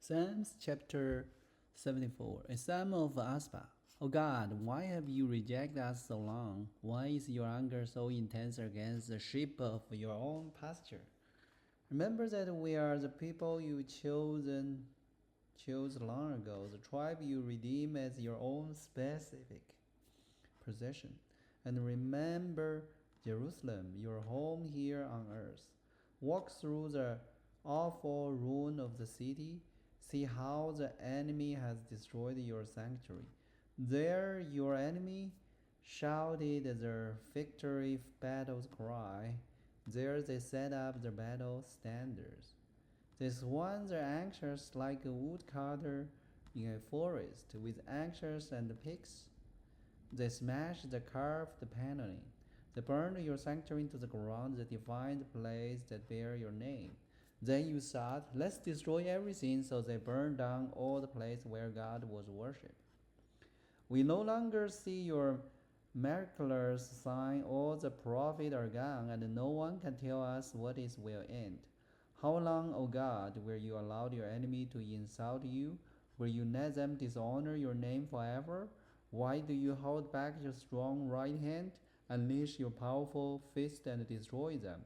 Psalms chapter 74, a psalm of Asaph. O God, why have you rejected us so long? Why is your anger so intense against the sheep of your own pasture? Remember that we are the people you chose long ago, the tribe you redeemed as your own specific possession. And remember Jerusalem, your home here on earth. Walk through the awful ruin of the city. See how the enemy has destroyed your sanctuary. There your enemy shouted their victory battle's cry. There they set up their battle standards. They swung their anchors like a woodcutter in a forest with anchors and picks. They smashed the carved paneling. They burned your sanctuary to the ground, the divine place that bear your name. Then you thought, let's destroy everything, so they burned down all the place where God was worshipped. We no longer see your miraculous sign, all the prophets are gone, and no one can tell us what it will end. How long, O God, will you allow your enemy to insult you? Will you let them dishonor your name forever? Why do you hold back your strong right hand, unleash your powerful fist, and destroy them?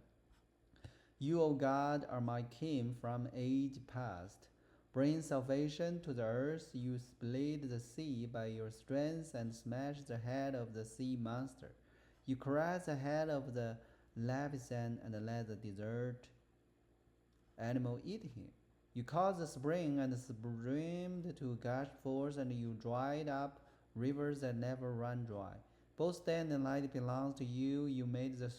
You, O God, are my king from age past. Bring salvation to the earth. You split the sea by your strength and smash the head of the sea monster. You crush the head of the leviathan and let the desert animal eat him. You caused the spring and the stream to gush forth, and you dried up rivers that never run dry. Both day and night belongs to you. You made the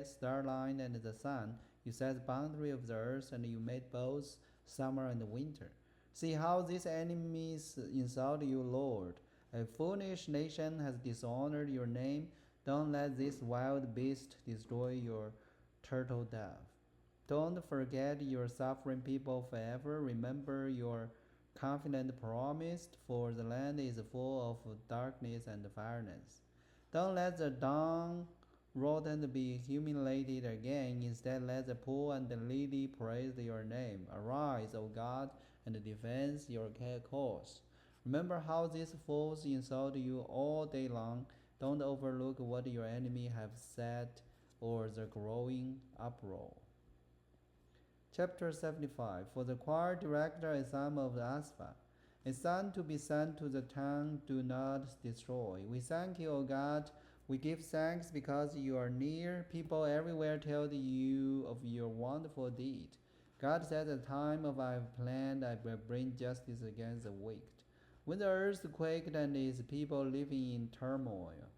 starlight and the sun. You set the boundary of the earth, and you made both summer and winter. See how these enemies insult you, Lord. A foolish nation has dishonored your name. Don't let this wild beast destroy your turtle dove. Don't forget your suffering people forever. Remember your confident promise, for the land is full of darkness and violence. Don't let the downtrodden be humiliated again. Instead, let the poor and the needy praise your name. Arise, O God, and defend your cause. Remember how these fools insult you all day long. Don't overlook what your enemy have said or the growing uproar. Chapter 75. For the choir director, a psalm of Asaph. A son to be sent to the town, do not destroy. We thank you, O God. We give thanks because you are near. People everywhere tell you of your wonderful deed. God said, at the time of I have planned, I will bring justice against the wicked. When the earth quaked and its people living in turmoil,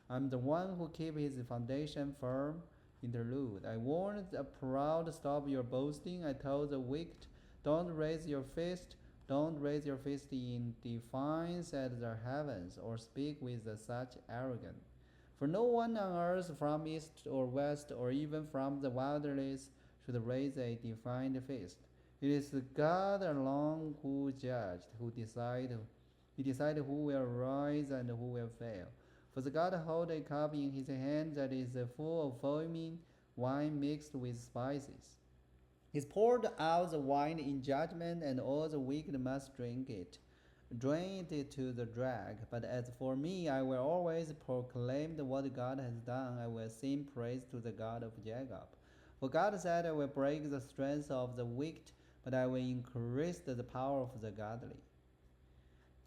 I'm the one who keeps his foundation firm. Interlude. I warned the proud, stop your boasting. I told the wicked, don't raise your fist. Don't raise your fist in defiance at the heavens, or speak with such arrogance. For no one on earth from east or west, or even from the wilderness, should raise a defiant fist. It is God alone who judged, He decided who will rise and who will fail. For the God holds a cup in his hand that is full of foaming wine mixed with spices. He's poured out the wine in judgment, and all the wicked must drink it. Drain it to the drag. But as for me, I will always proclaim what God has done. I will sing praise to the God of Jacob. For God said, I will break the strength of the wicked, but I will increase the power of the godly.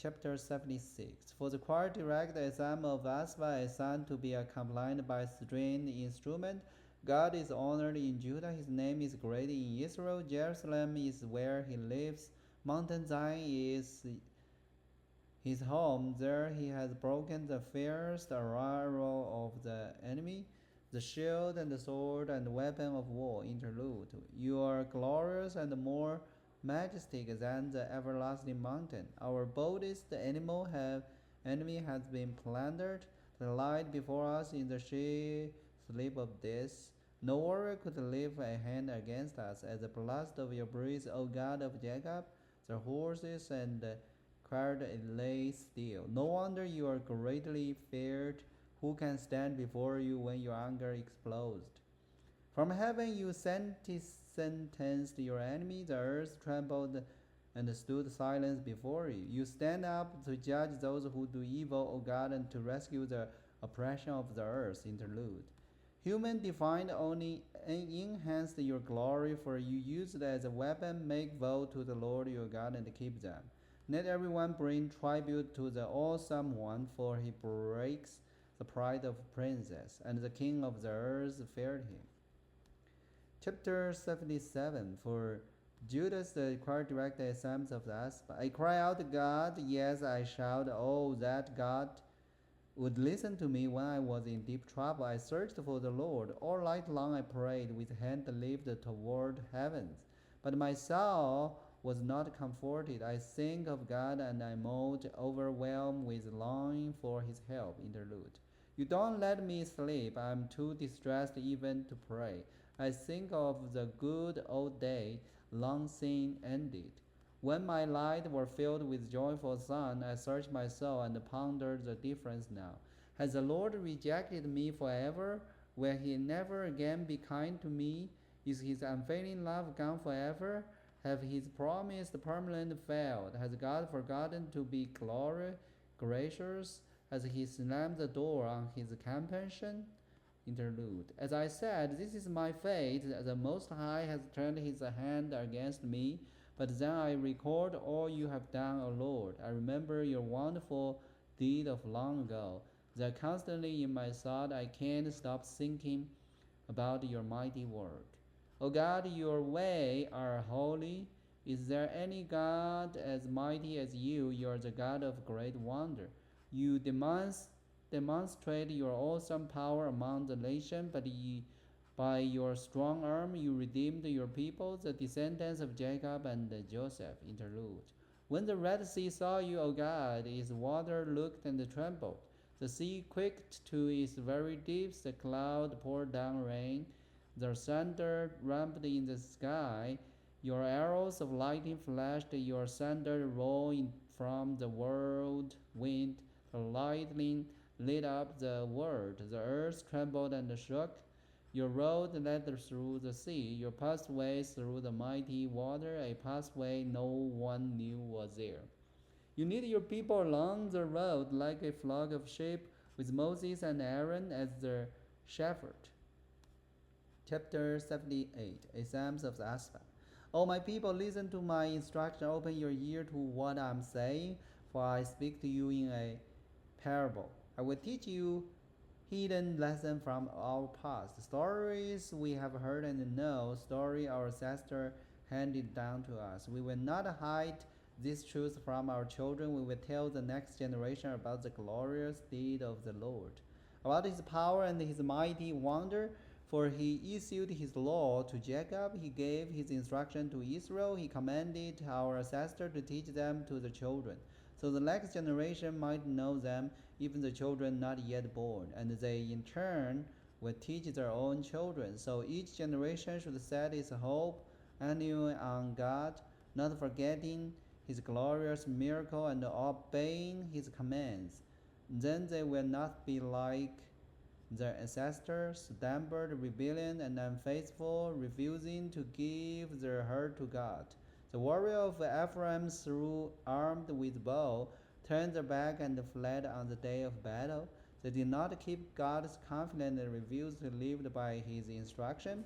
Chapter 76. For the choir direct a psalm of Asaph, a son to be accompanied by stringed instrument. God is honored in Judah, his name is great in Israel. Jerusalem is where he lives. Mountain Zion is his home. There he has broken the fierce arrow of the enemy, the shield and the sword and weapon of war. Interlude. You are glorious and more majestic than the everlasting mountain. Our boldest enemy has been plundered. The light before us in the sleep of death. No warrior could lift a hand against us. At the blast of your breath, O God of Jacob, the horses and the cart lay still. No wonder you are greatly feared. Who can stand before you when your anger explodes? From heaven you sentenced your enemy. The earth trembled and stood silent before you. You stand up to judge those who do evil, O God, and to rescue the oppression of the earth. Interlude. Human defined only enhance your glory, for you use it as a weapon. Make vow to the Lord your God and keep them. Let everyone bring tribute to the awesome one, for he breaks the pride of princes, and the king of the earth feared him. Chapter 77. For Judas, the choir director, Psalms of Asaph. I cry out to God, yes, I shout, oh, that God would listen to me when I was in deep trouble. I searched for the Lord. All night long I prayed, with hand lifted toward heavens. But my soul was not comforted. I think of God, and I'm overwhelmed with longing for his help. Interlude. You don't let me sleep. I'm too distressed even to pray. I think of the good old day, long since ended, when my light were filled with joyful sun. I searched my soul and pondered the difference now. Has the Lord rejected me forever? Will he never again be kind to me? Is his unfailing love gone forever? Have his promised permanent failed? Has God forgotten to be gracious? Has he slammed the door on his compassion? Interlude. As I said, this is my fate. The Most High has turned his hand against me. But then I record all you have done, O Lord. I remember your wonderful deed of long ago. They're constantly in my thought. I can't stop thinking about your mighty work. O God, your ways are holy. Is there any God as mighty as you? You are the God of great wonder. You demonstrate your awesome power among the nations, but by your strong arm you redeemed your people, the descendants of Jacob and Joseph. Interlude. When the Red Sea saw you, O God, its water looked and trembled. The sea quaked to its very deeps. The cloud poured down rain. The thunder rumbled in the sky. Your arrows of lightning flashed. Your thunder rolled from the whirlwind. The lightning lit up the world. The earth trembled and shook. Your road led through the sea, your pathway through the mighty water, a pathway no one knew was there. You lead your people along the road like a flock of sheep, with Moses and Aaron as their shepherd. Chapter 78. A Psalms of Asaph. O my people, listen to my instruction. Open your ear to what I'm saying, for I speak to you in a parable. I will teach you hidden lesson from our past, stories we have heard and know, story our ancestors handed down to us. We will not hide this truth from our children. We will tell the next generation about the glorious deed of the Lord, about his power and his mighty wonder. For he issued his law to Jacob, he gave his instruction to Israel, he commanded our ancestors to teach them to the children, so the next generation might know them, even the children not yet born, and they in turn will teach their own children. So each generation should set its hope anew on God, not forgetting his glorious miracle and obeying his commands. Then they will not be like their ancestors, stubborn, rebellion, and unfaithful, refusing to give their heart to God. The warrior of Ephraim, through armed with bow, turned their back and fled on the day of battle. They did not keep God's covenant and refused to live by his instruction.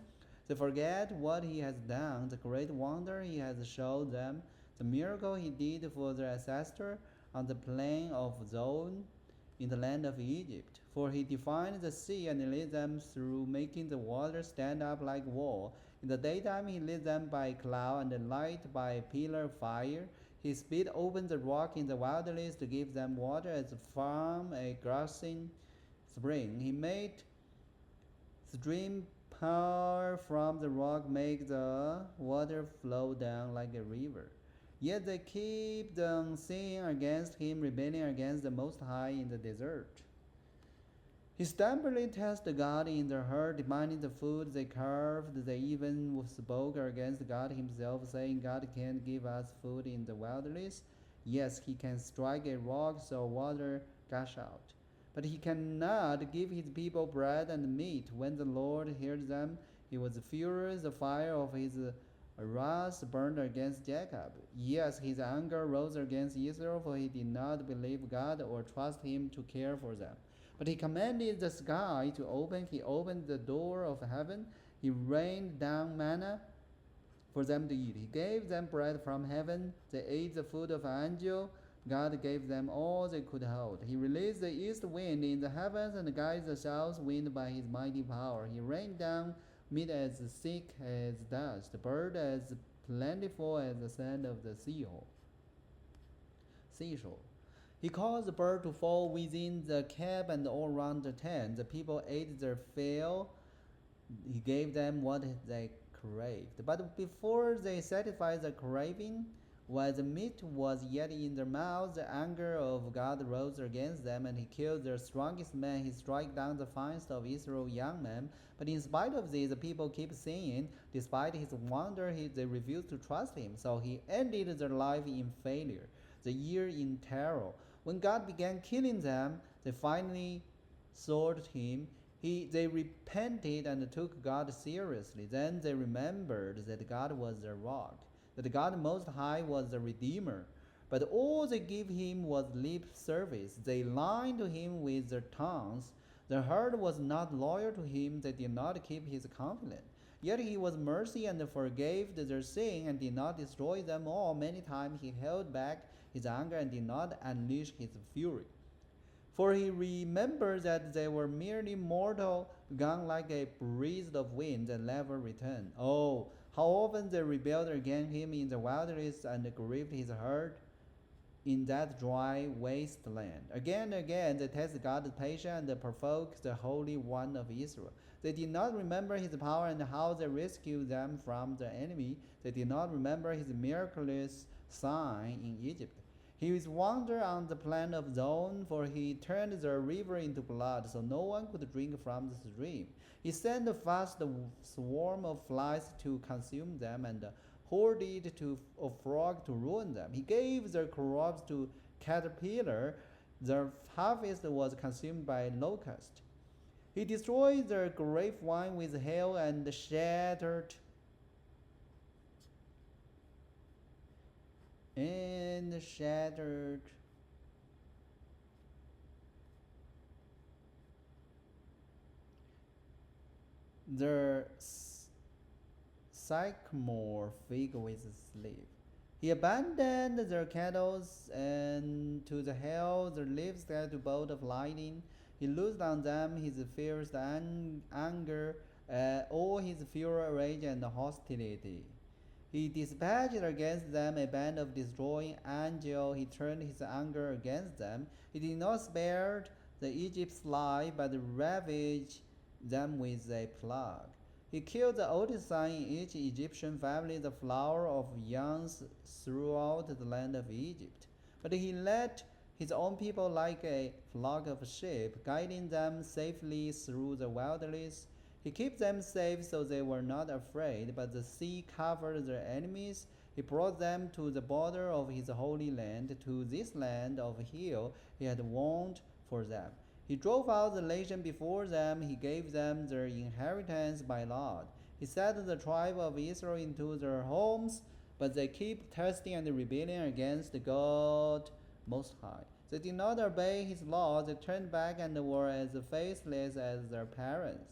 They forget what he has done, the great wonder he has shown them, the miracle he did for their ancestor on the plain of Zoan in the land of Egypt. For he defined the sea and led them through, making the water stand up like wall. In the daytime he led them by cloud, and light by a pillar of fire. He split open the rock in the wilderness to give them water as from a gushing spring. He made stream pour from the rock, make the water flow down like a river. Yet they keep on sinning against him, rebelling against the Most High in the desert. He stubbornly tested God in their heart, demanding the food they carved. They even spoke against God himself, saying, God can't give us food in the wilderness. Yes, he can strike a rock so water gush out. But he cannot give his people bread and meat. When the Lord heard them, he was furious. The fire of his A wrath burned against Jacob. Yes, his anger rose against Israel, for he did not believe God or trust him to care for them. But he commanded the sky to open. He opened the door of heaven. He rained down manna for them to eat. He gave them bread from heaven. They ate the food of an angel. God gave them all they could hold. He released the east wind in the heavens and guided the south wind by his mighty power. He rained down meat as thick as dust, bird as plentiful as the sand of the seashore. He caused the bird to fall within the camp and all around the tent. The people ate their fill. He gave them what they craved. But before they satisfied their craving, while the meat was yet in their mouths, the anger of God rose against them, and he killed their strongest men. He struck down the finest of Israel's young men. But in spite of this, the people keep saying, despite his wonder, they refused to trust him. So he ended their life in failure, the year in terror. When God began killing them, they finally sought him. They repented and took God seriously. Then they remembered that God was their rock, that God Most High was the Redeemer. But all they gave him was lip service. They lied to him with their tongues. Their heart was not loyal to him. They did not keep his confidence. Yet he was mercy and forgave their sin and did not destroy them all. Many times he held back his anger and did not unleash his fury. For he remembered that they were merely mortal, gone like a breeze of wind and never returned. Oh, how often they rebelled against him in the wilderness and grieved his heart in that dry wasteland. Again and again they tested God's patience and provoked the Holy One of Israel. They did not remember his power and how they rescued them from the enemy. They did not remember his miraculous sign in Egypt. He wandered on the plain of Zon, for he turned the river into blood, so no one could drink from the stream. He sent a vast swarm of flies to consume them, and hoarded of frogs to ruin them. He gave their crops to caterpillar. Their harvest was consumed by locust. He destroyed their grapevine with hail and shattered their sycamore fig with sleep. He abandoned their cattle and to the hail, their leaves to bolt of lightning. He loosed on them his fierce anger, all his fury, rage, and hostility. He dispatched against them a band of destroying angels. He turned his anger against them. He did not spare the Egypt's life, but ravaged them with a plague. He killed the oldest son in each Egyptian family, the flower of youngs throughout the land of Egypt. But he led his own people like a flock of sheep, guiding them safely through the wilderness. He kept them safe so they were not afraid, but the sea covered their enemies. He brought them to the border of his holy land, to this land of hill he had won for them. He drove out the nation before them. He gave them their inheritance by lot. He set the tribe of Israel into their homes, but they keep thirsting and rebelling against God Most High. They did not obey his laws. They turned back and were as faithless as their parents.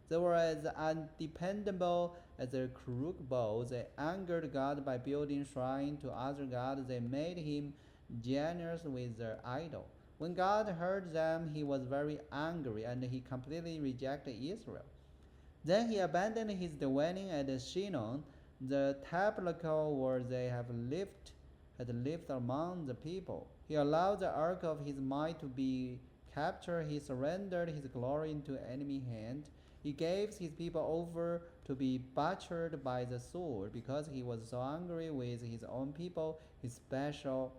They were as undependable as their crook bows. They angered God by building shrines to other gods. They made him jealous with their idol. When God heard them, he was very angry, and he completely rejected Israel. Then he abandoned his dwelling at Shinon, the tabernacle where they had lived among the people. He allowed the ark of his might to be captured. He surrendered his glory into enemy hand. He gave his people over to be butchered by the sword because he was so angry with his own people, his special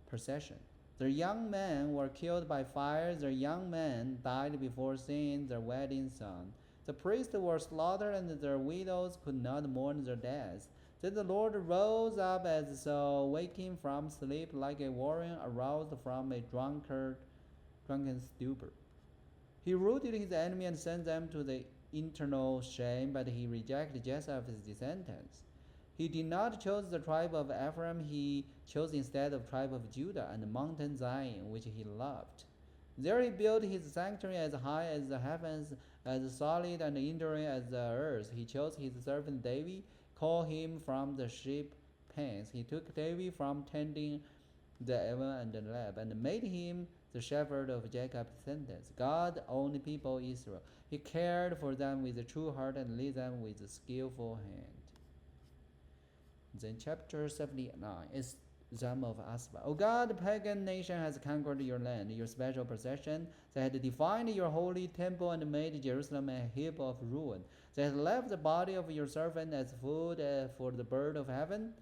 possession. Their young men were killed by fire. Their young men died before seeing their wedding son. The priests were slaughtered, and their widows could not mourn their deaths. Then the Lord rose up as so, waking from sleep like a warrior aroused from a drunken stupor. He routed his enemy and sent them to the eternal shame, but he rejected Asaph's descendants. He did not choose the tribe of Ephraim, he chose instead the tribe of Judah and mountain Zion, which he loved. There he built his sanctuary as high as the heavens, as solid and enduring as the earth. He chose his servant David, called him from the sheep pens. He took David from tending the ewe and the lamb, and made him the shepherd of Jacob's descendants. God owned people Israel. He cared for them with a true heart and led them with a skillful hand. Then chapter 79 is Psalm of Asaph. O God, the pagan nation has conquered your land, your special possession. They had defined your holy temple and made Jerusalem a heap of ruin. They had left the body of your servant as food for the bird of heaven.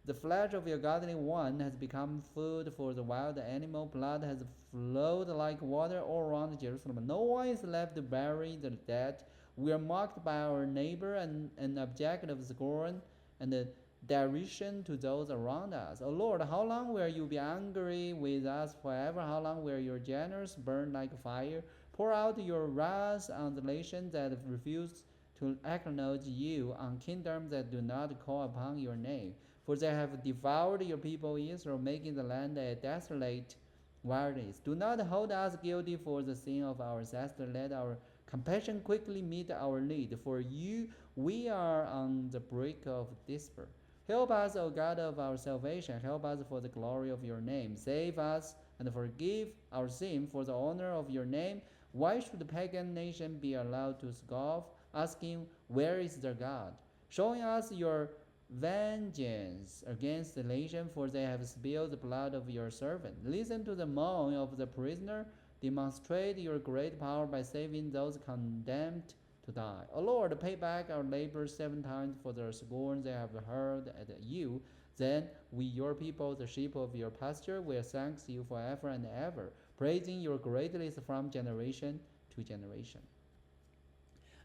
The flesh of your godly one has become food for the wild animal. Blood has flowed like water all around Jerusalem. No one is left to bury the dead. We are mocked by our neighbor and an object of scorn and derision to those around us. O Lord, how long will you be angry with us forever? How long will your generous burn like fire? Pour out your wrath on the nations that refuse to acknowledge you, on kingdoms that do not call upon your name. For they have devoured your people Israel, making the land a desolate wilderness. Do not hold us guilty for the sin of our ancestors. Let our compassion quickly meet our need. For you, we are on the brink of despair. Help us, O God of our salvation. Help us for the glory of your name. Save us and forgive our sin for the honor of your name. Why should the pagan nation be allowed to scoff, asking, where is their God? Showing us your vengeance against the nation, for they have spilled the blood of your servant. Listen to the moan of the prisoner. Demonstrate your great power by saving those condemned to die. O Lord, pay back our labor 7 times for the scorn they have hurled at you. Then we, your people, the sheep of your pasture, will thank you forever and ever, praising your greatness from generation to generation.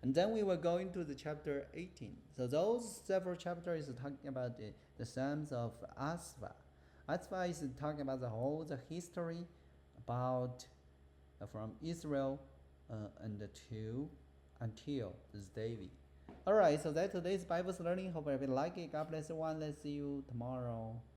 And then we will go into the chapter 18. So those several chapters is talking about the Psalms of Asaph. Asaph is talking about the history about from Israel until this David. All right, so that's today's Bible learning. Hope everybody like it. God bless everyone. Let's see you tomorrow.